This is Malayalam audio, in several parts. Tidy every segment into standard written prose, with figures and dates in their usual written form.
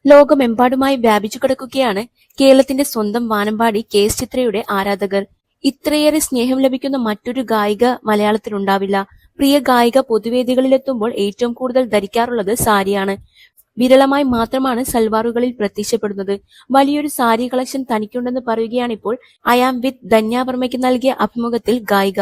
ലോകമെമ്പാടുമായി വ്യാപിച്ചു കിടക്കുകയാണ് കേരളത്തിന്റെ സ്വന്തം വാനമ്പാടി കെ.എസ്. ചിത്രയുടെ ആരാധകർ. ഇത്രയേറെ സ്നേഹം ലഭിക്കുന്ന മറ്റൊരു ഗായിക മലയാളത്തിലുണ്ടാവില്ല. പ്രിയ ഗായിക പൊതുവേദികളിലെത്തുമ്പോൾ ഏറ്റവും കൂടുതൽ ധരിക്കാറുള്ളത് സാരിയാണ്. വിരളമായി മാത്രമാണ് സൽവാറുകളിൽ പ്രത്യക്ഷപ്പെടുന്നത്. വലിയൊരു സാരി കളക്ഷൻ തനിക്കുണ്ടെന്ന് പറയുകയാണിപ്പോൾ ഐ ആം വിത്ത് ധന്യ വർമ്മയ്ക്ക് നൽകിയ അഭിമുഖത്തിൽ ഗായിക.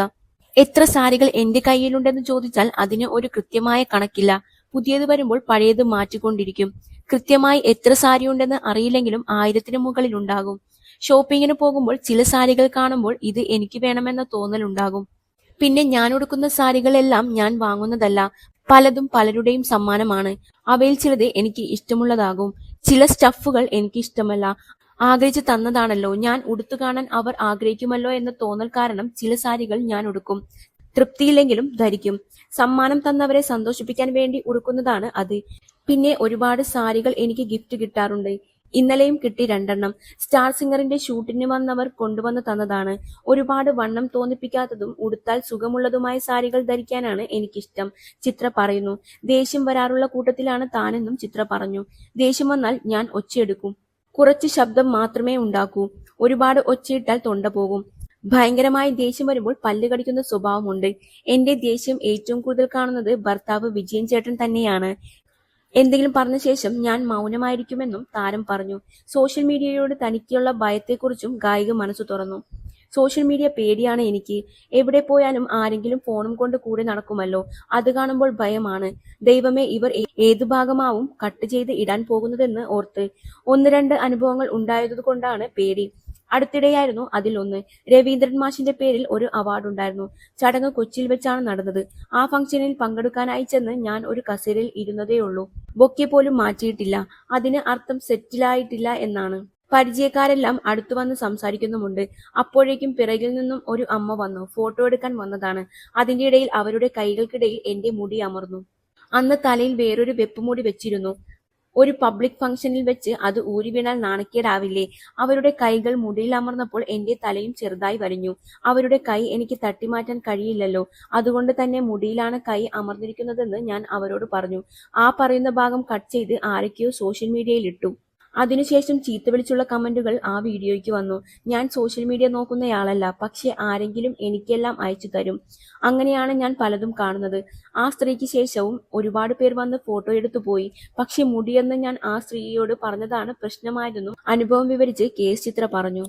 എത്ര സാരികൾ എന്റെ കയ്യിലുണ്ടെന്ന് ചോദിച്ചാൽ അതിന് ഒരു കൃത്യമായ കണക്കില്ല. പുതിയത് വരുമ്പോൾ പഴയത് മാറ്റിക്കൊണ്ടിരിക്കും. കൃത്യമായി എത്ര സാരിയുണ്ടെന്ന് അറിയില്ലെങ്കിലും 1000-ന് മുകളിലുണ്ടാകും. ഷോപ്പിങ്ങിന് പോകുമ്പോൾ ചില സാരികൾ കാണുമ്പോൾ ഇത് എനിക്ക് വേണമെന്ന തോന്നലുണ്ടാകും. പിന്നെ ഞാൻ ഉടുക്കുന്ന സാരികളെല്ലാം ഞാൻ വാങ്ങുന്നതല്ല. പലതും പലരുടെയും സമ്മാനമാണ്. അവയിൽ ചിലത് എനിക്ക് ഇഷ്ടമുള്ളതാകും. ചില സ്റ്റഫുകൾ എനിക്ക് ഇഷ്ടമല്ല. ആഗ്രഹിച്ചു തന്നതാണല്ലോ, ഞാൻ ഉടുത്തു കാണാൻ അവർ ആഗ്രഹിക്കുമല്ലോ എന്ന തോന്നൽ കാരണം ചില സാരികൾ ഞാൻ ഉടുക്കും. തൃപ്തിയില്ലെങ്കിലും ധരിക്കും. സമ്മാനം തന്നവരെ സന്തോഷിപ്പിക്കാൻ വേണ്ടി ഉടുക്കുന്നതാണ് അത്. പിന്നെ ഒരുപാട് സാരികൾ എനിക്ക് ഗിഫ്റ്റ് കിട്ടാറുണ്ട്. ഇന്നലെയും കിട്ടി 2 സ്റ്റാർ സിംഗറിന്റെ ഷൂട്ടിന് വന്നവർ കൊണ്ടുവന്ന് തന്നതാണ്. ഒരുപാട് വണ്ണം തോന്നിപ്പിക്കാത്തതും ഉടുത്താൽ സുഖമുള്ളതുമായ സാരികൾ ധരിക്കാനാണ് എനിക്കിഷ്ടം, ചിത്ര പറയുന്നു. ദേഷ്യം വരാറുള്ള കൂട്ടത്തിലാണ് താനെന്നും ചിത്ര പറഞ്ഞു. ദേഷ്യം വന്നാൽ ഞാൻ ഒച്ചയെടുക്കും. കുറച്ച് ശബ്ദം മാത്രമേ ഉണ്ടാക്കൂ. ഒരുപാട് ഒച്ചയിട്ടാൽ തൊണ്ട പോകും. ഭയങ്കരമായി ദേഷ്യം വരുമ്പോൾ പല്ല് കടിക്കുന്ന സ്വഭാവമുണ്ട്. എന്റെ ദേഷ്യം ഏറ്റവും കൂടുതൽ കാണുന്നത് ഭർത്താവ് വിജയൻ ചേട്ടൻ തന്നെയാണ്. എന്തെങ്കിലും പറഞ്ഞ ശേഷം ഞാൻ മൗനമായിരിക്കുമെന്നും താരം പറഞ്ഞു. സോഷ്യൽ മീഡിയയോട് തനിക്കുള്ള ഭയത്തെക്കുറിച്ചും ഗായിക മനസ്സു തുറന്നു. സോഷ്യൽ മീഡിയ പേടിയാണ് എനിക്ക്. എവിടെ പോയാലും ആരെങ്കിലും ഫോണും കൊണ്ട് കൂടെ നടക്കുമല്ലോ, അത് കാണുമ്പോൾ ഭയമാണ്. ദൈവമേ, ഇവർ ഏതു ഭാഗമാവും കട്ട് ചെയ്ത് ഇടാൻ പോകുന്നതെന്ന് ഓർത്ത്. 1-2 അനുഭവങ്ങൾ ഉണ്ടായതുകൊണ്ടാണ് പേടി. അടുത്തിടെയായിരുന്നു അതിലൊന്ന്. രവീന്ദ്രൻ മാഷിന്റെ പേരിൽ ഒരു അവാർഡ് ഉണ്ടായിരുന്നു. ചടങ്ങ് കൊച്ചിയിൽ വെച്ചാണ് നടന്നത്. ആ ഫംഗ്ഷനിൽ പങ്കെടുക്കാനായി ചെന്ന് ഞാൻ ഒരു കസേരയിൽ ഇരുന്നതേയുള്ളൂ. ബൊക്കെ പോലും മാറ്റിയിട്ടില്ല. അതിന് അർത്ഥം സെറ്റിലായിട്ടില്ല എന്നാണ്. പരിചയക്കാരെല്ലാം അടുത്തു വന്ന് സംസാരിക്കുന്നുമുണ്ട്. അപ്പോഴേക്കും പിറകിൽ നിന്നും ഒരു അമ്മ വന്നു. ഫോട്ടോ എടുക്കാൻ വന്നതാണ്. അതിന്റെ ഇടയിൽ അവരുടെ കൈകൾക്കിടയിൽ എന്റെ മുടി അമർന്നു. അന്ന് തലയിൽ വേറൊരു വെപ്പുമുടി വെച്ചിരുന്നു. ഒരു പബ്ലിക് ഫംഗ്ഷനിൽ വെച്ച് അത് ഊരി വീണാൽ നാണക്കേടാവില്ലേ? അവരുടെ കൈകൾ മുടിയിൽ അമർന്നപ്പോൾ എന്റെ തലയും ചെറുതായി വലിഞ്ഞു. അവരുടെ കൈ എനിക്ക് തട്ടിമാറ്റാൻ കഴിയില്ലല്ലോ. അതുകൊണ്ട് തന്നെ മുടിയിലാണ് കൈ അമർന്നിരിക്കുന്നതെന്ന് ഞാൻ അവരോട് പറഞ്ഞു. ആ പറയുന്ന ഭാഗം കട്ട് ചെയ്ത് ആരൊക്കെയോ സോഷ്യൽ മീഡിയയിൽ ഇട്ടു. അതിനുശേഷം ചീത്ത വിളിച്ചുള്ള കമന്റുകൾ ആ വീഡിയോയ്ക്ക് വന്നു. ഞാൻ സോഷ്യൽ മീഡിയ നോക്കുന്നയാളല്ല, പക്ഷെ ആരെങ്കിലും എനിക്കെല്ലാം അയച്ചു തരും. അങ്ങനെയാണ് ഞാൻ പലതും കാണുന്നത്. ആ സ്ത്രീക്ക് ശേഷവും ഒരുപാട് പേർ വന്ന് ഫോട്ടോ എടുത്തു പോയി. പക്ഷെ മുടിയെന്ന് ഞാൻ ആ സ്ത്രീയോട് പറഞ്ഞതാണ് പ്രശ്നമായതെന്നും അനുഭവം വിവരിച്ച് കെ.എസ്. ചിത്ര പറഞ്ഞു.